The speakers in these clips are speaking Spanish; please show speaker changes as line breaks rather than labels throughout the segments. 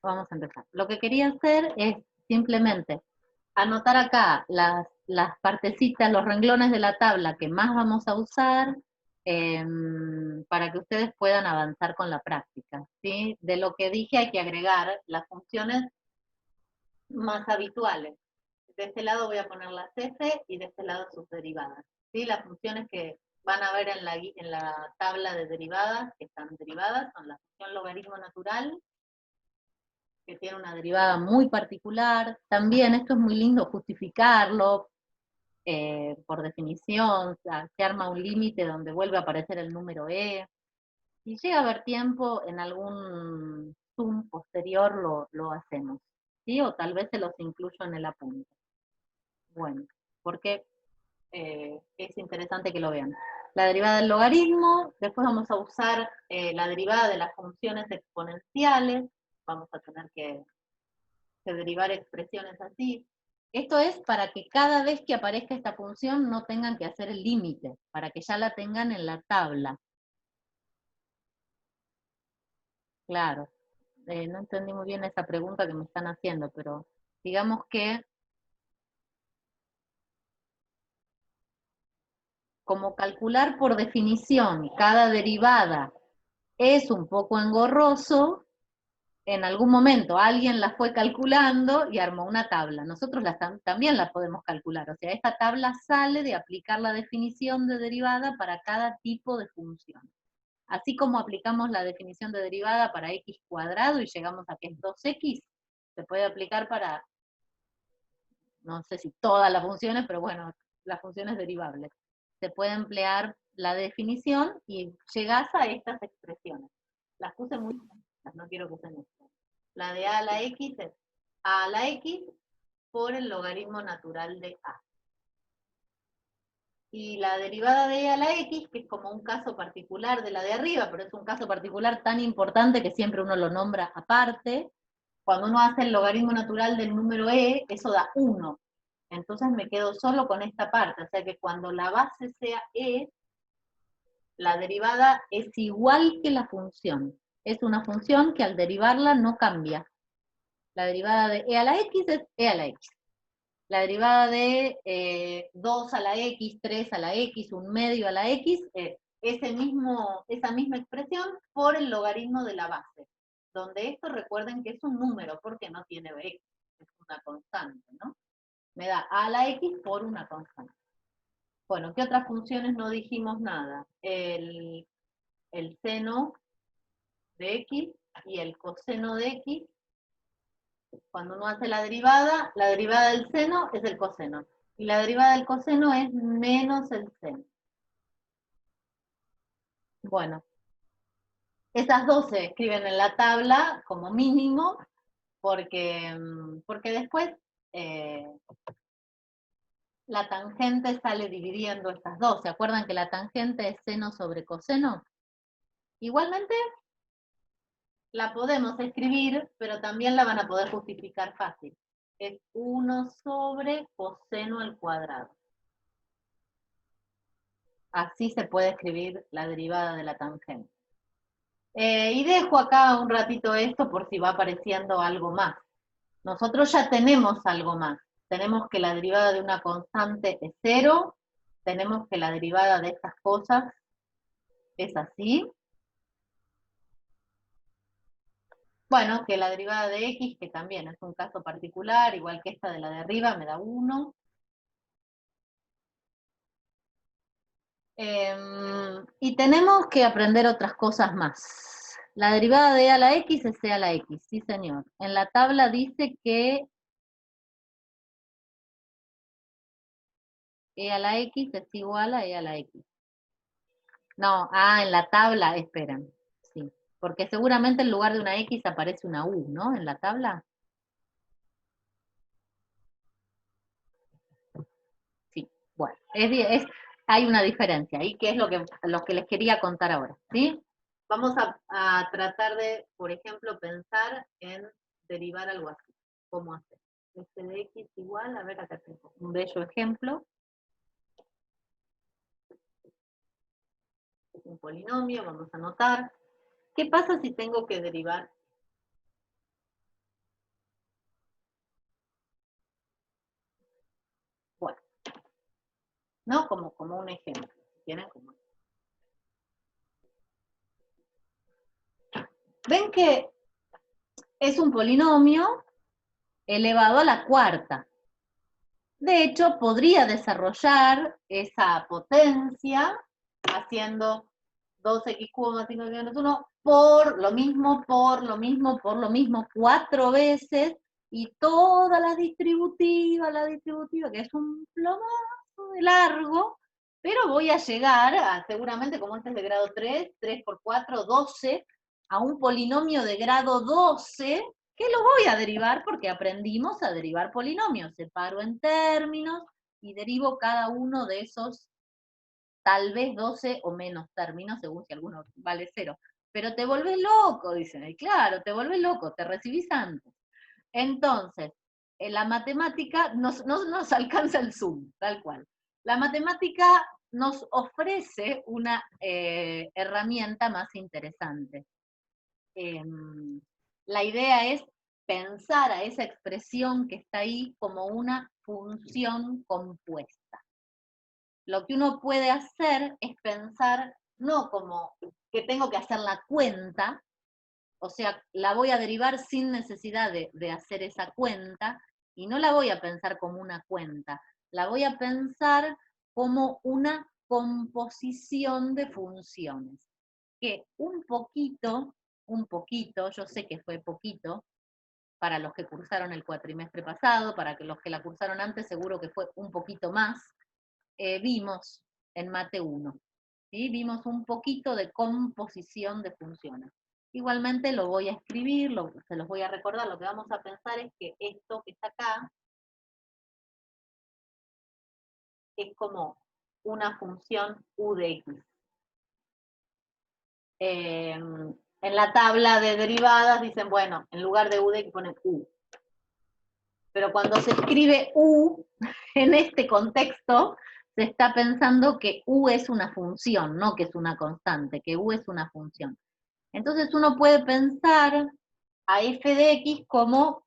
Vamos a empezar. Lo que quería hacer es simplemente anotar acá las partecitas, los renglones de la tabla que más vamos a usar para que ustedes puedan avanzar con la práctica, ¿sí? De lo que dije hay que agregar las funciones más habituales. De este lado voy a poner las f y de este lado sus derivadas, ¿sí? Las funciones que van a ver en la tabla de derivadas, que están derivadas, son la función logaritmo natural, que tiene una derivada muy particular. También esto es muy lindo justificarlo, por definición, o sea, se arma un límite donde vuelve a aparecer el número e. Si llega a haber tiempo, en algún Zoom posterior lo hacemos, ¿sí? O tal vez se los incluyo en el apunte. Bueno, porque es interesante que lo vean. La derivada del logaritmo, después vamos a usar la derivada de las funciones exponenciales, vamos a tener que derivar expresiones así. Esto es para que cada vez que aparezca esta función no tengan que hacer el límite, para que ya la tengan en la tabla. Claro, no entendí muy bien esa pregunta que me están haciendo, pero digamos que como calcular por definición cada derivada es un poco engorroso, en algún momento alguien la fue calculando y armó una tabla. Nosotros también la podemos calcular. O sea, esta tabla sale de aplicar la definición de derivada para cada tipo de función. Así como aplicamos la definición de derivada para x cuadrado y llegamos a que es 2x, se puede aplicar para, no sé si todas las funciones, pero bueno, las funciones derivables. Se puede emplear la definición y llegás a estas expresiones. Las puse muy juntas, no quiero que se mezclen. La de a a la x es a la x por el logaritmo natural de a. Y la derivada de e a la x, que es como un caso particular de la de arriba, pero es un caso particular tan importante que siempre uno lo nombra aparte, cuando uno hace el logaritmo natural del número e, eso da 1. Entonces me quedo solo con esta parte, o sea que cuando la base sea e, la derivada es igual que la función. Es una función que al derivarla no cambia. La derivada de e a la x es e a la x. La derivada de 2 a la x, 3 a la x, un medio a la x, es esa misma expresión por el logaritmo de la base. Donde esto recuerden que es un número porque no tiene x, es una constante, ¿no? Me da a la x por una constante. Bueno, ¿qué otras funciones no dijimos nada? El seno de x y el coseno de x. Cuando uno hace la derivada del seno es el coseno. Y la derivada del coseno es menos el seno. Bueno, esas dos se escriben en la tabla como mínimo, porque después eh, la tangente sale dividiendo estas dos. ¿Se acuerdan que la tangente es seno sobre coseno? Igualmente la podemos escribir, pero también la van a poder justificar fácil. Es 1 sobre coseno al cuadrado. Así se puede escribir la derivada de la tangente. Y dejo acá un ratito esto por si va apareciendo algo más. Nosotros ya tenemos algo más. Tenemos que la derivada de una constante es 0, tenemos que la derivada de estas cosas es así. Bueno, que la derivada de x, que también es un caso particular, igual que esta de la de arriba, me da 1. Y tenemos que aprender otras cosas más. La derivada de e a la x es e a la x, sí señor. En la tabla dice que e a la x es igual a e a la x. No, en la tabla, esperen. Sí, porque seguramente en lugar de una x aparece una u, ¿no? En la tabla. Sí, bueno, hay una diferencia ahí, que es lo que les quería contar ahora, ¿sí? Vamos a tratar de, por ejemplo, pensar en derivar algo así. ¿Cómo hacer? Este de x igual, a ver, acá tengo un bello ejemplo. Es un polinomio, vamos a anotar. ¿Qué pasa si tengo que derivar ¿no? Como un ejemplo. ¿Tienen? Ven que es un polinomio elevado a la cuarta. De hecho, podría desarrollar esa potencia haciendo 2x cubo más 5x menos 1 por lo mismo, por lo mismo, por lo mismo, 4 veces, y toda la distributiva, que es un plomazo de largo, pero voy a llegar a, seguramente, como este es de grado 3 por 4, 12, a un polinomio de grado 12, que lo voy a derivar porque aprendimos a derivar polinomios. Separo en términos y derivo cada uno de esos tal vez 12 o menos términos, según si alguno vale 0. Pero te volvés loco, dicen. Y claro, te volvés loco, te recibís antes. Entonces, en la matemática no nos alcanza el Zoom, tal cual. La matemática nos ofrece una herramienta más interesante. La idea es pensar a esa expresión que está ahí como una función compuesta. Lo que uno puede hacer es pensar no como que tengo que hacer la cuenta, o sea, la voy a derivar sin necesidad de hacer esa cuenta, y no la voy a pensar como una cuenta, la voy a pensar como una composición de funciones, que un poquito, yo sé que fue poquito, para los que cursaron el cuatrimestre pasado, para los que la cursaron antes seguro que fue un poquito más, vimos en Mate 1. ¿Sí? Vimos un poquito de composición de funciones. Igualmente lo voy a escribir, se los voy a recordar, lo que vamos a pensar es que esto que está acá es como una función u de x. En la tabla de derivadas dicen, bueno, en lugar de u de x ponen u. Pero cuando se escribe u, en este contexto, se está pensando que u es una función, no que es una constante, que u es una función. Entonces uno puede pensar a f de x como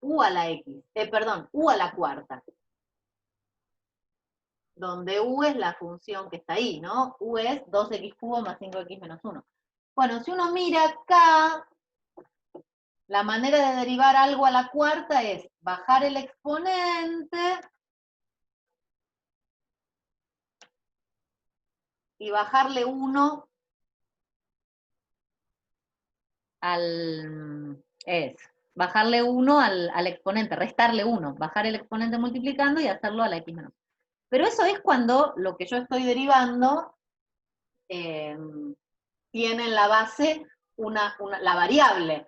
u a la x, u a la cuarta, donde u es la función que está ahí, ¿no? U es 2x cubo más 5x menos 1. Bueno, si uno mira acá, la manera de derivar algo a la cuarta es bajar el exponente y bajarle 1 bajarle 1 al exponente, restarle 1, bajar el exponente multiplicando y hacerlo a la x menos 1. Pero eso es cuando lo que yo estoy derivando tiene en la base la variable.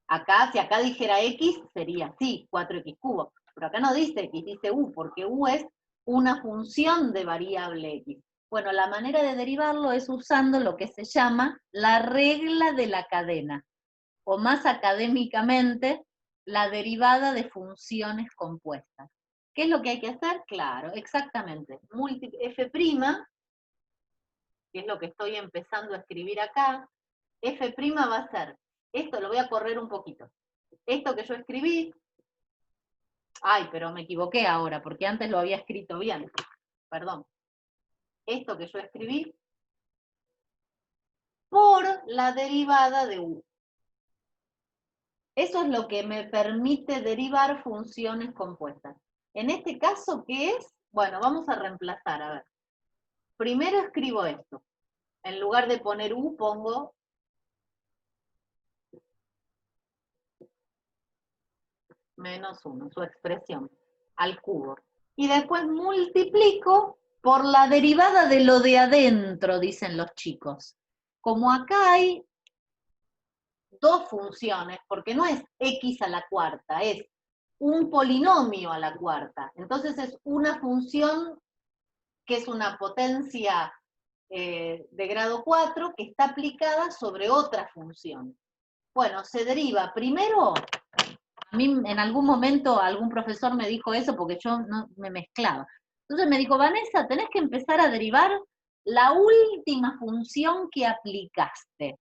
Acá, si acá dijera x, sería así, 4x cubo. Pero acá no dice x, dice u, porque u es una función de variable x. Bueno, la manera de derivarlo es usando lo que se llama la regla de la cadena, o más académicamente, la derivada de funciones compuestas. ¿Qué es lo que hay que hacer? Claro, exactamente. F', que es lo que estoy empezando a escribir acá, F' va a ser, esto lo voy a correr un poquito. Esto que yo escribí, ay, pero me equivoqué ahora, porque antes lo había escrito bien, perdón. Esto que yo escribí, por la derivada de u. Eso es lo que me permite derivar funciones compuestas. En este caso, ¿qué es? Bueno, vamos a reemplazar, a ver. Primero escribo esto. En lugar de poner u, pongo menos 1, su expresión, al cubo. Y después multiplico por la derivada de lo de adentro, dicen los chicos. Como acá hay dos funciones, porque no es x a la cuarta, es un polinomio a la cuarta. Entonces es una función que es una potencia de grado 4 que está aplicada sobre otra función. Bueno, se deriva primero, a mí en algún momento algún profesor me dijo eso porque yo no me mezclaba. Entonces me dijo, Vanessa, tenés que empezar a derivar la última función que aplicaste.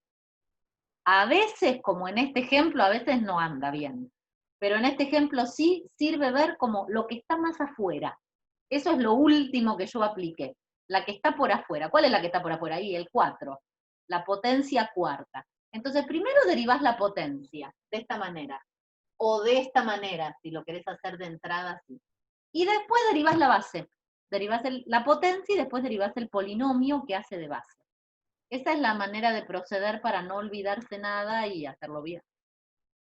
A veces, como en este ejemplo, a veces no anda bien. Pero en este ejemplo sí sirve ver como lo que está más afuera. Eso es lo último que yo apliqué. La que está por afuera. ¿Cuál es la que está por afuera? Ahí, el 4. La potencia cuarta. Entonces, primero derivás la potencia, de esta manera. O de esta manera, si lo querés hacer de entrada, sí. Y después derivás la base. Derivás la potencia y después derivás el polinomio que hace de base. Esa es la manera de proceder para no olvidarse nada y hacerlo bien.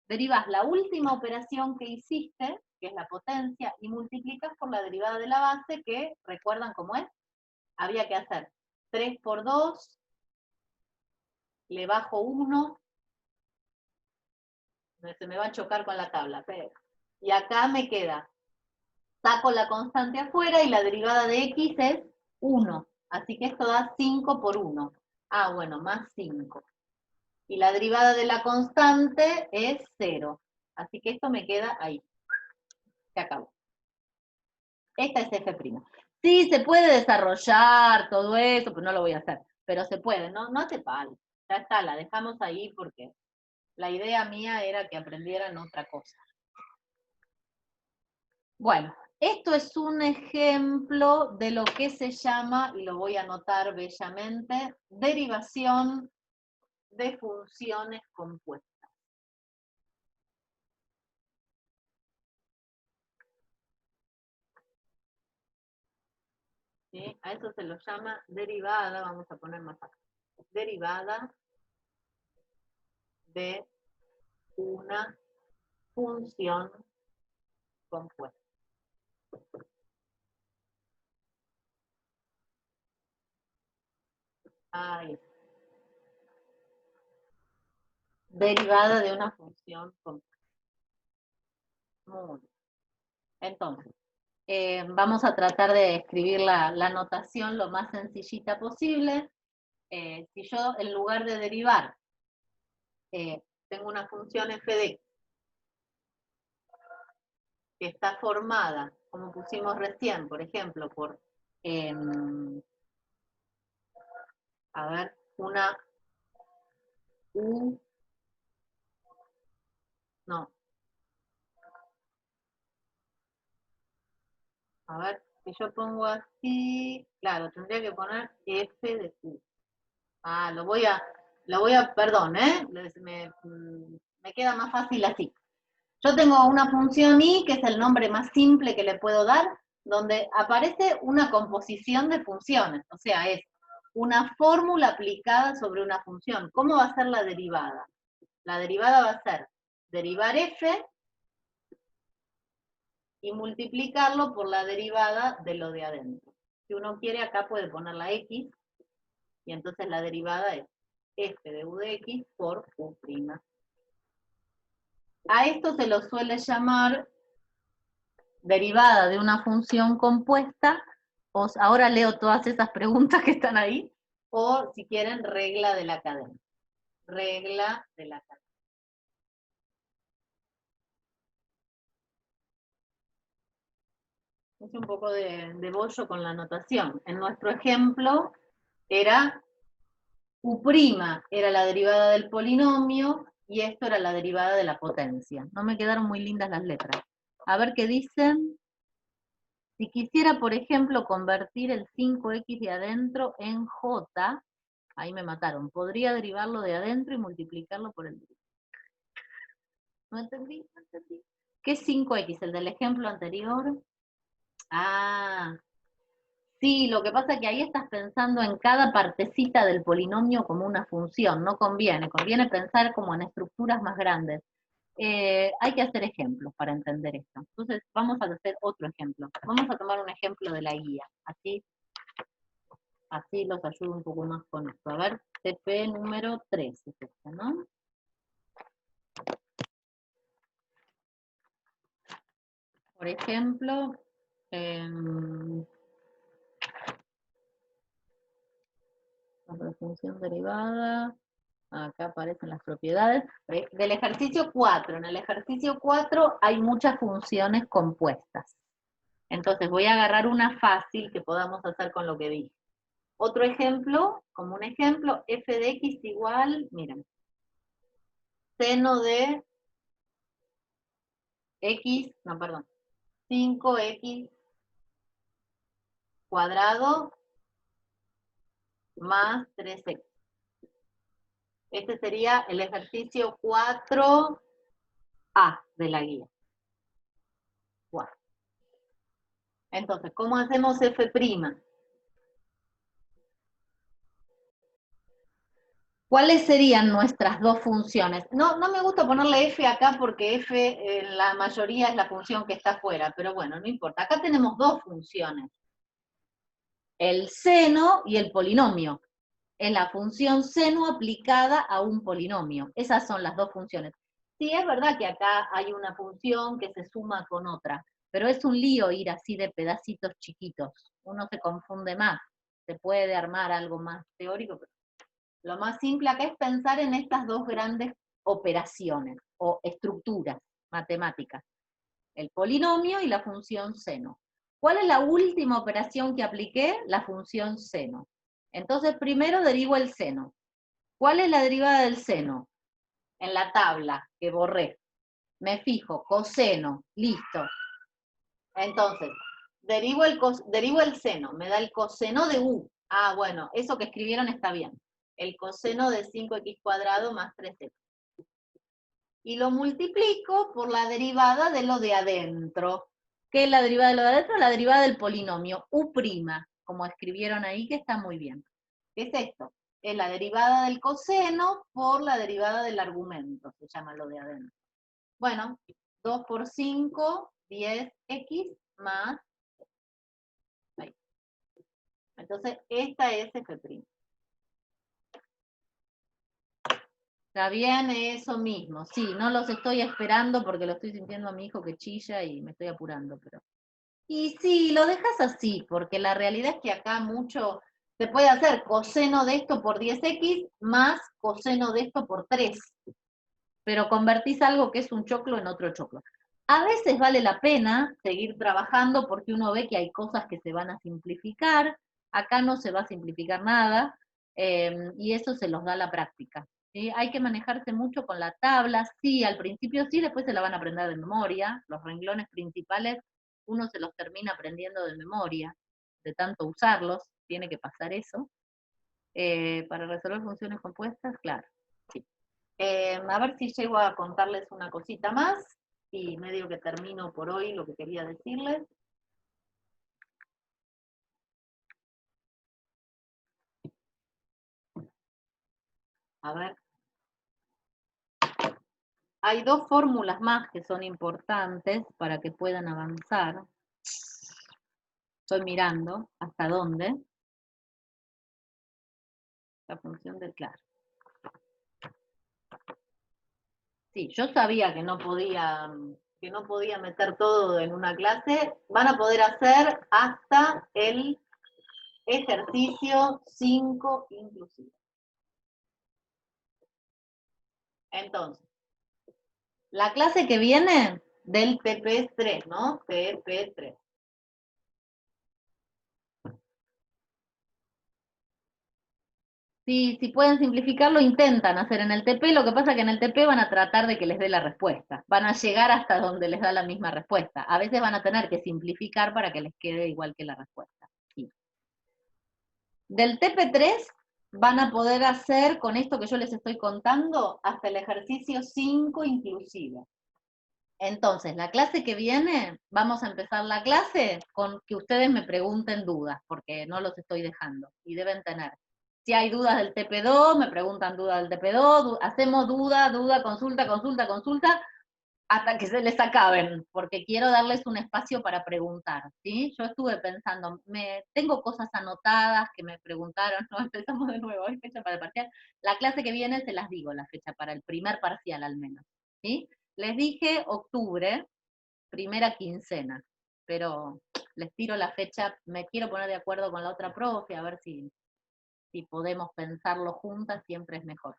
Derivas la última operación que hiciste, que es la potencia, y multiplicas por la derivada de la base, que, ¿recuerdan cómo es? Había que hacer 3 por 2, le bajo 1, se me va a chocar con la tabla, pero, y acá me queda, saco la constante afuera y la derivada de x es 1, así que esto da 5 por 1. Ah, bueno, más 5. Y la derivada de la constante es 0. Así que esto me queda ahí. Se acabó. Esta es f'. Sí, se puede desarrollar todo eso, pero no lo voy a hacer. Pero se puede, no hace falta. Ya está, la dejamos ahí porque la idea mía era que aprendieran otra cosa. Bueno, esto es un ejemplo de lo que se llama, y lo voy a anotar bellamente, derivación de funciones compuestas. ¿Sí? A eso se lo llama derivada, vamos a poner más acá. Derivada de una función compuesta. Ahí está. Derivada de una función compuesta. Muy bien. Entonces, vamos a tratar de escribir la notación lo más sencillita posible. Si yo, en lugar de derivar, tengo una función f de x que está formada, como pusimos recién, por ejemplo, por, a ver, una u, no, a ver, si yo pongo así, claro, tendría que poner f de q. Ah, perdón, me queda más fácil así. Yo tengo una función i, que es el nombre más simple que le puedo dar, donde aparece una composición de funciones, o sea, es una fórmula aplicada sobre una función. ¿Cómo va a ser la derivada? La derivada va a ser derivar f y multiplicarlo por la derivada de lo de adentro. Si uno quiere, acá puede poner la x, y entonces la derivada es f de u de x por u'. A esto se lo suele llamar derivada de una función compuesta, ahora leo todas esas preguntas que están ahí, o si quieren, regla de la cadena. Regla de la cadena. Es un poco de bollo con la notación. En nuestro ejemplo era u' era la derivada del polinomio, y esto era la derivada de la potencia. No me quedaron muy lindas las letras. A ver qué dicen. Si quisiera, por ejemplo, convertir el 5x de adentro en j, ahí me mataron. Podría derivarlo de adentro y multiplicarlo por el. No entendí, no entendí. ¿Qué es 5x? ¿El del ejemplo anterior? Ah, sí, lo que pasa es que ahí estás pensando en cada partecita del polinomio como una función, no conviene, conviene pensar como en estructuras más grandes. Hay que hacer ejemplos para entender esto. Entonces, vamos a hacer otro ejemplo. Vamos a tomar un ejemplo de la guía, así los ayudo un poco más con esto. A ver, TP número 3 es este, ¿no? Por ejemplo, la función derivada, acá aparecen las propiedades. Del ejercicio 4, en el ejercicio 4 hay muchas funciones compuestas. Entonces voy a agarrar una fácil que podamos hacer con lo que dije. Otro ejemplo, como un ejemplo, f de x igual, miren, seno de x, no, perdón, 5x cuadrado más 3x. Este sería el ejercicio 4A de la guía. Bueno. Entonces, ¿cómo hacemos f'? ¿Cuáles serían nuestras dos funciones? No me gusta ponerle f acá porque f en la mayoría es la función que está afuera, pero bueno, no importa. Acá tenemos dos funciones. El seno y el polinomio. Es la función seno aplicada a un polinomio. Esas son las dos funciones. Sí, es verdad que acá hay una función que se suma con otra, pero es un lío ir así de pedacitos chiquitos. Uno se confunde más. Se puede armar algo más teórico, pero lo más simple acá es pensar en estas dos grandes operaciones o estructuras matemáticas, el polinomio y la función seno. ¿Cuál es la última operación que apliqué? La función seno. Entonces primero derivo el seno. ¿Cuál es la derivada del seno? En la tabla que borré. Me fijo, coseno, listo. Entonces, derivo el seno, me da el coseno de u. Ah, bueno, eso que escribieron está bien. El coseno de 5x cuadrado más 3x. Y lo multiplico por la derivada de lo de adentro. ¿Qué es la derivada de lo de adentro? La derivada del polinomio u', como escribieron ahí, que está muy bien. ¿Qué es esto? Es la derivada del coseno por la derivada del argumento, se llama lo de adentro. Bueno, 2 por 5, 10x más. Ahí. Entonces, esta es f'. Está bien, eso mismo. Sí, no los estoy esperando porque lo estoy sintiendo a mi hijo que chilla y me estoy apurando, pero... Y sí, lo dejas así, porque la realidad es que acá mucho se puede hacer coseno de esto por 10x más coseno de esto por 3. Pero convertís algo que es un choclo en otro choclo. A veces vale la pena seguir trabajando porque uno ve que hay cosas que se van a simplificar, acá no se va a simplificar nada, y eso se los da la práctica. ¿Sí? Hay que manejarse mucho con la tabla, sí, al principio sí, después se la van a aprender de memoria, los renglones principales uno se los termina aprendiendo de memoria, de tanto usarlos, tiene que pasar eso. Para resolver funciones compuestas, claro, sí. A ver si llego a contarles una cosita más y medio que termino por hoy lo que quería decirles. A ver. Hay dos fórmulas más que son importantes para que puedan avanzar. Estoy mirando hasta dónde. La función del claro. Sí, yo sabía que no podía meter todo en una clase. Van a poder hacer hasta el ejercicio 5 inclusive. Entonces, la clase que viene del TP3, ¿no? TP3. Si pueden simplificarlo, intentan hacer en el TP, lo que pasa es que en el TP van a tratar de que les dé la respuesta, van a llegar hasta donde les da la misma respuesta, a veces van a tener que simplificar para que les quede igual que la respuesta. Sí. Del TP3 van a poder hacer, con esto que yo les estoy contando, hasta el ejercicio 5 inclusive. Entonces, la clase que viene, vamos a empezar la clase con que ustedes me pregunten dudas, porque no los estoy dejando, y deben tener. Si hay dudas del TP2, me preguntan dudas del TP2, hacemos duda, consulta, hasta que se les acaben, porque quiero darles un espacio para preguntar, ¿sí? Yo estuve pensando, tengo cosas anotadas que me preguntaron, no empezamos de nuevo, hay fecha para el parcial. La clase que viene se las digo, la fecha para el primer parcial al menos, ¿sí? Les dije octubre, primera quincena, pero les tiro la fecha, me quiero poner de acuerdo con la otra profe, a ver si podemos pensarlo juntas, siempre es mejor.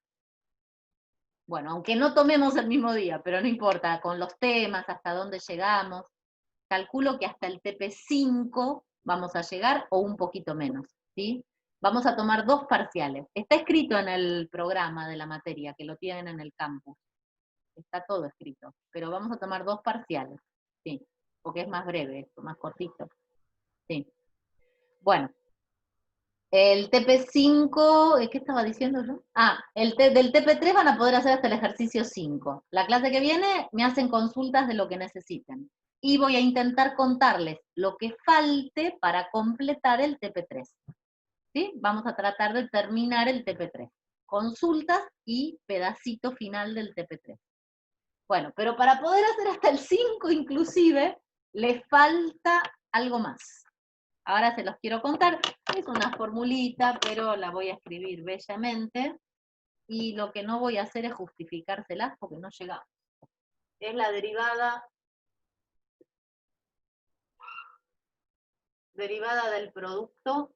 Bueno, aunque no tomemos el mismo día, pero no importa, con los temas, hasta dónde llegamos, calculo que hasta el TP5 vamos a llegar o un poquito menos, ¿sí? Vamos a tomar 2 parciales. Está escrito en el programa de la materia, que lo tienen en el campus. Está todo escrito, pero vamos a tomar 2 parciales, sí, porque es más breve esto, más cortito, sí. Bueno, el TP5, ¿qué estaba diciendo yo? Ah, del TP3 van a poder hacer hasta el ejercicio 5. La clase que viene me hacen consultas de lo que necesiten. Y voy a intentar contarles lo que falte para completar el TP3. ¿Sí? Vamos a tratar de terminar el TP3. Consultas y pedacito final del TP3. Bueno, pero para poder hacer hasta el 5 inclusive, le falta algo más. Ahora se los quiero contar. Es una formulita, pero la voy a escribir bellamente. Y lo que no voy a hacer es justificárselas porque no llegamos. Es la derivada del producto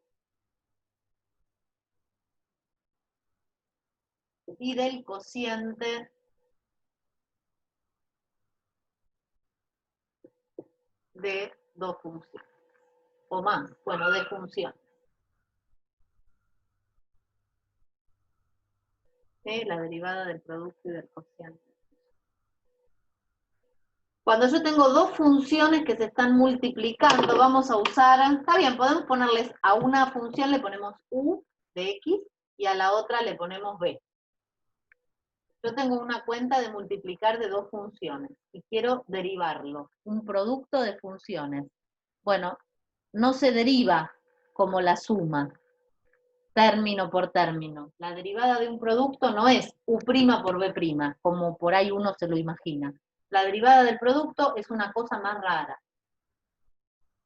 y del cociente de dos funciones. O más, bueno, de funciones. ¿Sí? La derivada del producto y del cociente. Cuando yo tengo dos funciones que se están multiplicando, vamos a usar, está bien, podemos ponerles a una función le ponemos u de x y a la otra le ponemos b. Yo tengo una cuenta de multiplicar de dos funciones y quiero derivarlo, un producto de funciones. Bueno, no se deriva como la suma, término por término. La derivada de un producto no es u' por b', como por ahí uno se lo imagina. La derivada del producto es una cosa más rara.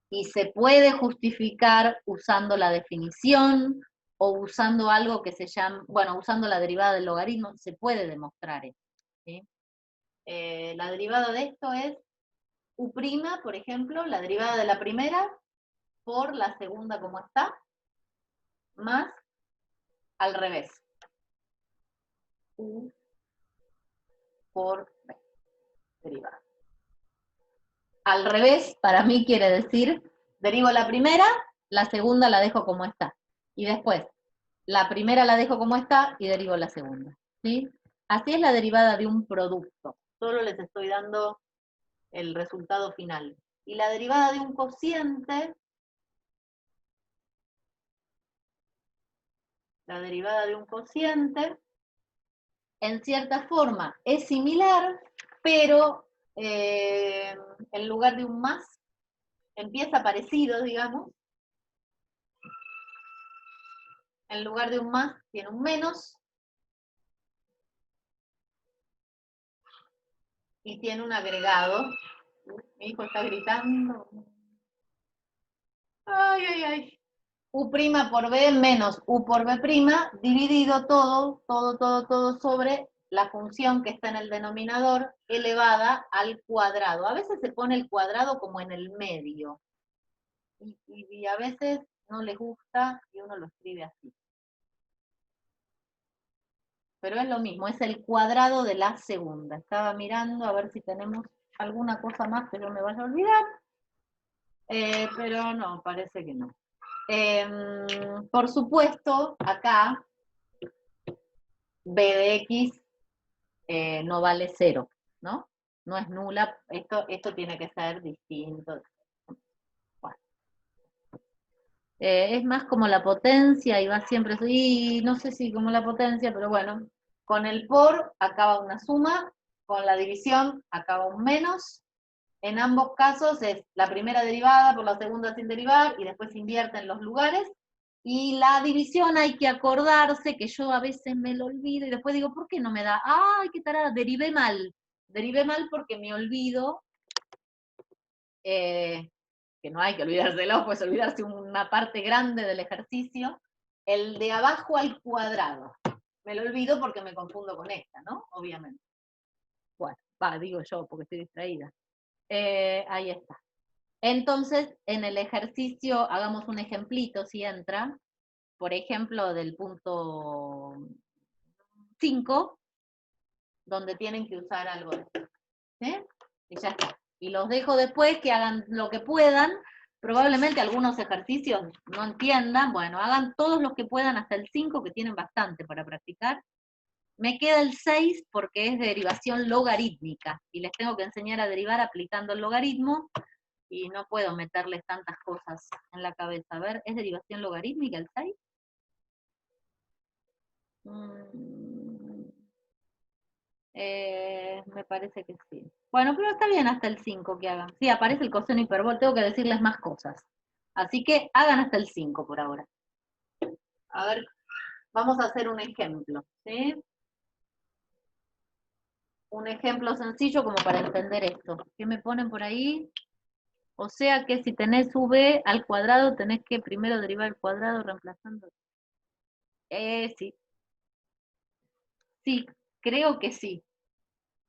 Y se puede justificar usando la definición o usando algo que se llama, bueno, usando la derivada del logaritmo, se puede demostrar esto. ¿Sí? La derivada de esto es u', por ejemplo, la derivada de la primera por la segunda como está, más al revés. U por b, derivada. Al revés, para mí quiere decir, derivo la primera, la segunda la dejo como está. Y después, la primera la dejo como está y derivo la segunda. ¿Sí? Así es la derivada de un producto. Solo les estoy dando el resultado final. Y la derivada de un cociente, en cierta forma es similar, pero en lugar de un más, empieza parecido, digamos. En lugar de un más, tiene un menos. Y tiene un agregado. Mi hijo está gritando. Ay, ay, ay. U' por b menos u por b', dividido todo sobre la función que está en el denominador elevada al cuadrado. A veces se pone el cuadrado como en el medio. Y a veces no les gusta y uno lo escribe así. Pero es lo mismo, es el cuadrado de la segunda. Estaba mirando a ver si tenemos alguna cosa más que yo me vaya a olvidar. Pero no, parece que no. Por supuesto, acá b de x no vale 0, ¿no? No es nula, esto tiene que ser distinto. Bueno. Es más como la potencia y va siempre, y no sé si como la potencia, pero bueno, con el por acaba una suma, con la división acaba un menos. En ambos casos es la primera derivada por la segunda sin derivar y después se invierten los lugares. Y la división hay que acordarse, que yo a veces me lo olvido y después digo, ¿por qué no me da? ¡Ay, qué tarada! Derivé mal. Derivé mal porque me olvido, que no hay que olvidárselo, pues olvidarse una parte grande del ejercicio, el de abajo al cuadrado. Me lo olvido porque me confundo con esta, ¿no? Obviamente. Bueno, digo yo porque estoy distraída. Ahí está. Entonces, en el ejercicio, hagamos un ejemplito si entra, por ejemplo, del punto 5, donde tienen que usar algo de esto. ¿Sí? Y ya está. Y los dejo después que hagan lo que puedan. Probablemente algunos ejercicios no entiendan. Bueno, hagan todos los que puedan hasta el 5, que tienen bastante para practicar. Me queda el 6 porque es derivación logarítmica. Y les tengo que enseñar a derivar aplicando el logaritmo. y no puedo meterles tantas cosas en la cabeza. A ver, ¿es derivación logarítmica el 6? Me parece que sí. Bueno, pero está bien hasta el 5 que hagan. Sí, aparece el coseno hiperbólico, tengo que decirles más cosas. Así que hagan hasta el 5 por ahora. A ver, vamos a hacer un ejemplo, ¿sí? Un ejemplo sencillo como para entender esto. ¿Qué me ponen por ahí? O sea que si tenés v al cuadrado, tenés que primero derivar el cuadrado reemplazando. Sí. Sí, creo que sí.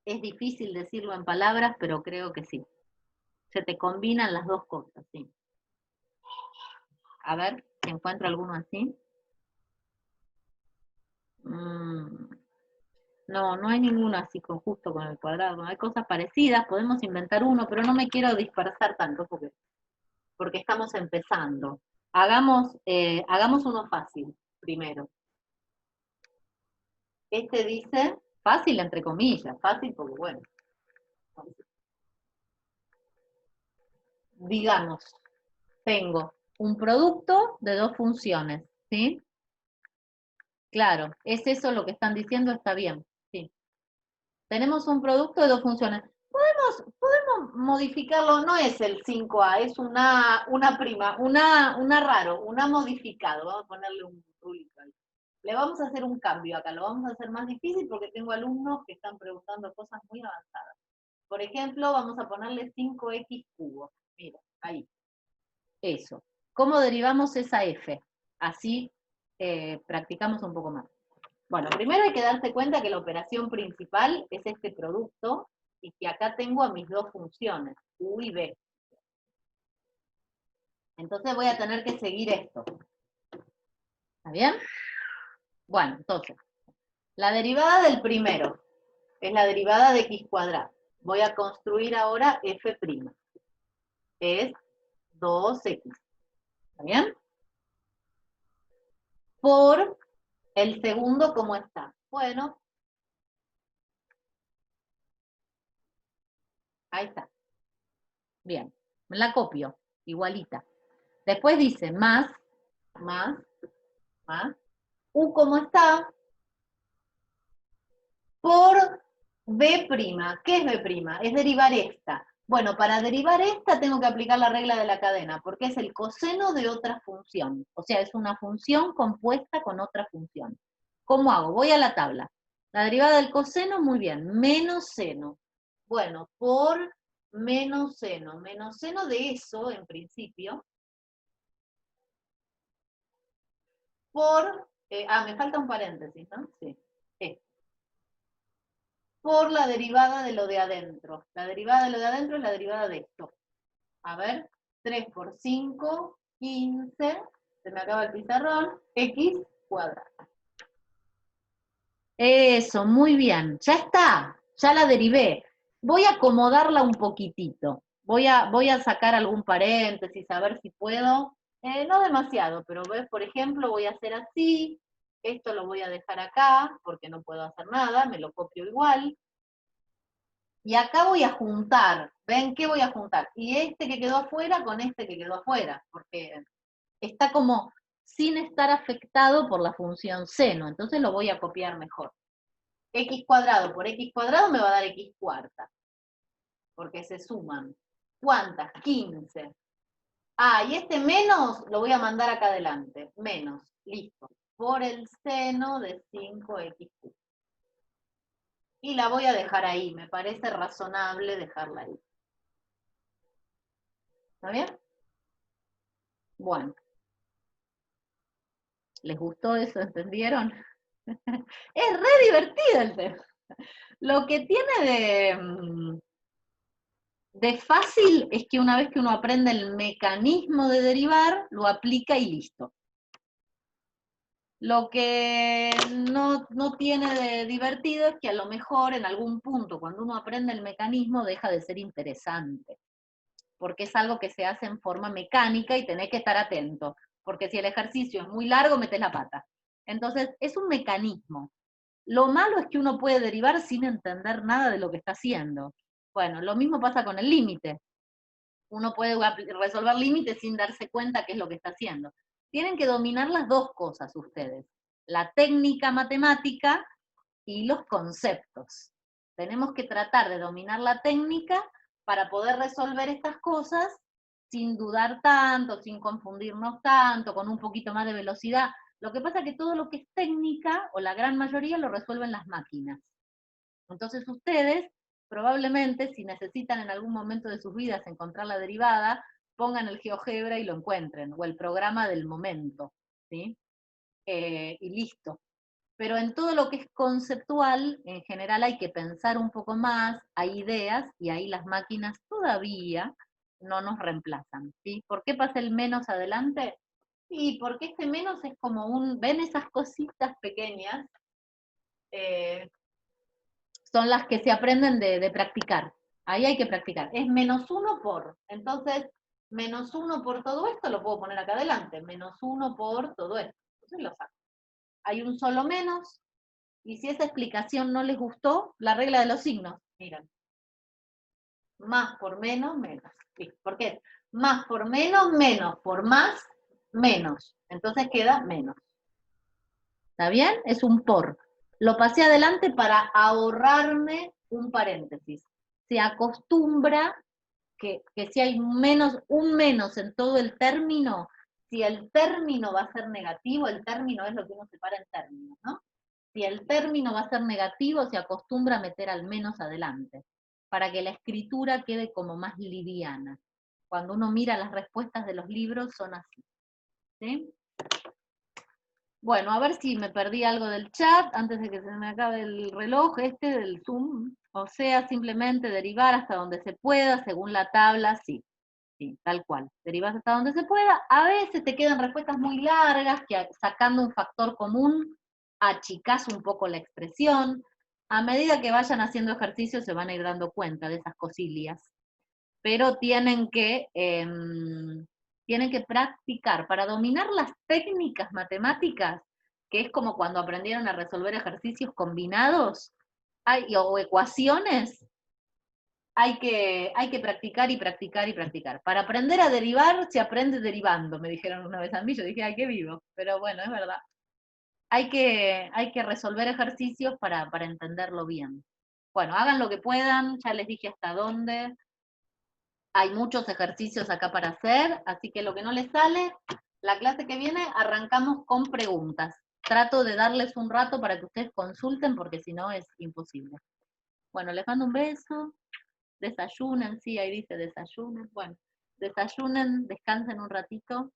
Es difícil decirlo en palabras, pero creo que sí. Se te combinan las dos cosas, sí. A ver si encuentro alguno así. No, no hay ninguno así justo con el cuadrado. Hay cosas parecidas, podemos inventar uno, pero no me quiero dispersar tanto porque estamos empezando. Hagamos uno fácil primero. Este dice, fácil entre comillas, fácil porque bueno. Digamos, tengo un producto de dos funciones, ¿sí? Claro, es eso lo que están diciendo, está bien, sí. Tenemos un producto de dos funciones. Podemos modificarlo, no es el 5A, es una prima, una raro, una modificado. Vamos a ponerle un rulito ahí. Le vamos a hacer un cambio acá, lo vamos a hacer más difícil porque tengo alumnos que están preguntando cosas muy avanzadas. Por ejemplo, vamos a ponerle 5x cubo. Mira, ahí. Eso. ¿Cómo derivamos esa f? Así practicamos un poco más. Bueno, primero hay que darse cuenta que la operación principal es este producto y que acá tengo a mis dos funciones, u y b. Entonces voy a tener que seguir esto. ¿Está bien? Bueno, entonces, la derivada del primero es la derivada de x cuadrado. Voy a construir ahora f'. Es 2x. ¿Está bien? Por el segundo, ¿cómo está? Bueno, ahí está. Bien, me la copio, igualita. Después dice más, u como está, por b'. ¿Qué es b'? Es derivar esta. Bueno, para derivar esta tengo que aplicar la regla de la cadena, porque es el coseno de otra función. O sea, es una función compuesta con otra función. ¿Cómo hago? Voy a la tabla. La derivada del coseno, muy bien, menos seno. Bueno, por menos seno. Menos seno de eso, en principio, por... me falta un paréntesis, ¿no? Sí. Por la derivada de lo de adentro. La derivada de lo de adentro es la derivada de esto. A ver, 3 por 5, 15, se me acaba el pizarrón, x cuadrado. Eso, muy bien, ya está, ya la derivé. Voy a acomodarla un poquitito. Voy a sacar algún paréntesis, a ver si puedo. No demasiado, pero ves, por ejemplo, voy a hacer así, esto lo voy a dejar acá, porque no puedo hacer nada, me lo copio igual. Y acá voy a juntar, ¿ven qué voy a juntar? Y este que quedó afuera con este que quedó afuera, porque está como sin estar afectado por la función seno, entonces lo voy a copiar mejor. X cuadrado por X cuadrado me va a dar X cuarta, porque se suman. ¿Cuántas? 15. Ah, y este menos lo voy a mandar acá adelante, menos, listo, por el seno de 5x. Y la voy a dejar ahí, me parece razonable dejarla ahí. ¿Está bien? Bueno. ¿Les gustó eso? ¿Entendieron? Es re divertido el tema. Lo que tiene de fácil es que una vez que uno aprende el mecanismo de derivar, lo aplica y listo. Lo que no tiene de divertido es que a lo mejor en algún punto, cuando uno aprende el mecanismo, deja de ser interesante. Porque es algo que se hace en forma mecánica y tenés que estar atento. Porque si el ejercicio es muy largo, metés la pata. Entonces, es un mecanismo. Lo malo es que uno puede derivar sin entender nada de lo que está haciendo. Bueno, lo mismo pasa con el límite. uno puede resolver límites sin darse cuenta qué es lo que está haciendo. Tienen que dominar las dos cosas ustedes, la técnica matemática y los conceptos. Tenemos que tratar de dominar la técnica para poder resolver estas cosas sin dudar tanto, sin confundirnos tanto, con un poquito más de velocidad. Lo que pasa es que todo lo que es técnica, o la gran mayoría, lo resuelven las máquinas. Entonces ustedes, probablemente, si necesitan en algún momento de sus vidas encontrar la derivada, pongan el GeoGebra y lo encuentren, o el programa del momento, ¿sí? Y listo. Pero en todo lo que es conceptual, en general hay que pensar un poco más, hay ideas, y ahí las máquinas todavía no nos reemplazan, ¿sí? ¿Por qué pasa el menos adelante? Sí, porque este menos es como ¿ven esas cositas pequeñas? Son las que se aprenden de practicar. Ahí hay que practicar. Es -1 por. Entonces, -1 por todo esto lo puedo poner acá adelante. -1 por todo esto. Entonces lo saco. Hay un solo menos. Y si esa explicación no les gustó, la regla de los signos. Miren. Más por menos, menos. Sí, ¿por qué? Más por menos, menos. Por más, menos. Entonces queda menos. ¿Está bien? Es un por. Lo pasé adelante para ahorrarme un paréntesis. Se acostumbra que si hay un menos en todo el término, si el término va a ser negativo, el término es lo que uno separa en términos, ¿no? Si el término va a ser negativo, se acostumbra a meter al menos adelante, para que la escritura quede como más liviana. Cuando uno mira las respuestas de los libros, son así. ¿Sí? Bueno, a ver si me perdí algo del chat antes de que se me acabe el reloj del Zoom. O sea, simplemente derivar hasta donde se pueda, según la tabla, sí, tal cual. Derivas hasta donde se pueda. A veces te quedan respuestas muy largas, que sacando un factor común, achicás un poco la expresión. A medida que vayan haciendo ejercicios se van a ir dando cuenta de esas cosillas. Pero tienen que practicar para dominar las técnicas matemáticas, que es como cuando aprendieron a resolver ejercicios combinados o ecuaciones. Hay que practicar y practicar y practicar. Para aprender a derivar, se aprende derivando, me dijeron una vez a mí. Yo dije, ay, qué vivo. Pero bueno, es verdad. Hay que resolver ejercicios para entenderlo bien. Bueno, hagan lo que puedan, ya les dije hasta dónde. Hay muchos ejercicios acá para hacer, así que lo que no les sale, la clase que viene arrancamos con preguntas. Trato de darles un rato para que ustedes consulten, porque si no es imposible. Bueno, les mando un beso, desayunen, sí, ahí dice desayunen. Bueno, desayunen, descansen un ratito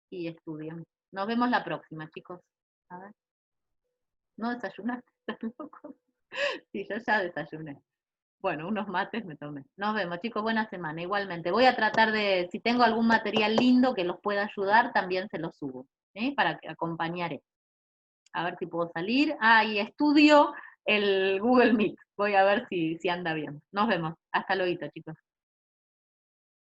y estudien. Nos vemos la próxima, chicos. A ver. ¿No desayunaste? Sí, yo ya desayuné. Bueno, unos mates me tomé. Nos vemos, chicos, buena semana. Igualmente, voy a tratar si tengo algún material lindo que los pueda ayudar, también se los subo, para que acompañaré. A ver si puedo salir. Y estudio el Google Meet. Voy a ver si anda bien. Nos vemos. Hasta luego, chicos.